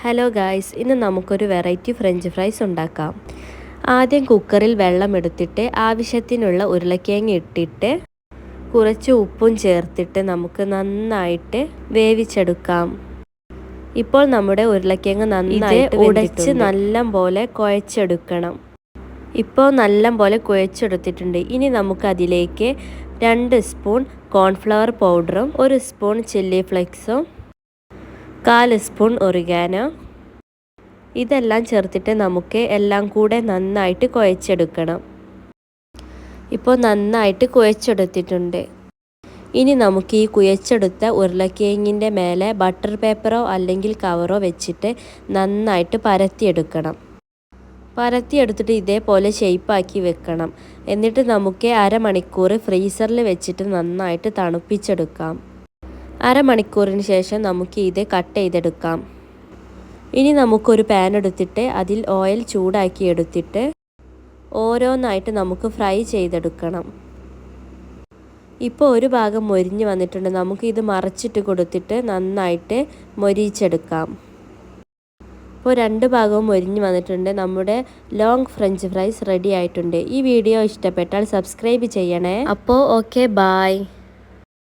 Hello guys, ഇന്ന് നമുക്കൊരു variety French fries ഉണ്ടാക്കാം. ആദ്യം കുക്കറിൽ വെള്ളം എടുത്തിട്ട് ആവശ്യത്തിനുള്ള ഉരുളക്കിഴങ്ങ് ഇട്ടിട്ട് കുറച്ച് ഉപ്പും ചേർത്തിട്ട് നമുക്ക് നന്നായിട്ട് വേവിച്ചെടുക്കാം. ഇപ്പോൾ നമ്മുടെ ഉരുളക്കിഴങ്ങ് നന്നായിട്ട് ഉടച്ച് നല്ല പോലെ കുഴച്ചെടുക്കണം. ഇപ്പോൾ നല്ല പോലെ കുഴച്ചെടുത്തിട്ടുണ്ട്. ഇനി നമുക്കതിലേക്ക് 2 സ്പൂൺ കോൺഫ്ലവർ പൗഡറും 1 സ്പൂൺ ചില്ലി ഫ്ലേക്സും 1/4 സ്പൂൺ ഒറിഗാനോ ഇതെല്ലാം ചേർത്തിട്ട് നമുക്ക് എല്ലാം കൂടെ നന്നായിട്ട് കുഴച്ചെടുക്കണം. ഇപ്പോൾ നന്നായിട്ട് കുഴച്ചെടുത്തിട്ടുണ്ട്. ഇനി നമുക്ക് ഈ കുഴച്ചെടുത്ത ഉരുളക്കിഴങ്ങിൻ്റെ മേലെ ബട്ടർ പേപ്പറോ അല്ലെങ്കിൽ കവറോ വെച്ചിട്ട് നന്നായിട്ട് പരത്തിയെടുക്കണം. പരത്തിയെടുത്തിട്ട് ഇതേപോലെ ഷേപ്പാക്കി വെക്കണം. എന്നിട്ട് നമുക്ക് അരമണിക്കൂർ ഫ്രീസറിൽ വെച്ചിട്ട് നന്നായിട്ട് തണുപ്പിച്ചെടുക്കാം. അരമണിക്കൂറിന് ശേഷം നമുക്ക് ഇത് കട്ട് ചെയ്തെടുക്കാം. ഇനി നമുക്കൊരു പാൻ എടുത്തിട്ട് അതിൽ ഓയിൽ ചൂടാക്കി എടുത്തിട്ട് ഓരോന്നായിട്ട് നമുക്ക് ഫ്രൈ ചെയ്തെടുക്കണം. ഇപ്പോൾ ഒരു ഭാഗം മൊരിഞ്ഞ് വന്നിട്ടുണ്ട്. നമുക്ക് ഇത് മറച്ചിട്ട് കൊടുത്തിട്ട് നന്നായിട്ട് മൊരിച്ചെടുക്കാം. ഇപ്പോൾ 2 ഭാഗവും മൊരിഞ്ഞ് വന്നിട്ടുണ്ട്. നമ്മുടെ ലോങ് ഫ്രഞ്ച് ഫ്രൈസ് റെഡി ആയിട്ടുണ്ട്. ഈ വീഡിയോ ഇഷ്ടപ്പെട്ടാൽ സബ്സ്ക്രൈബ് ചെയ്യണേ. അപ്പോൾ ഓക്കെ, ബൈ.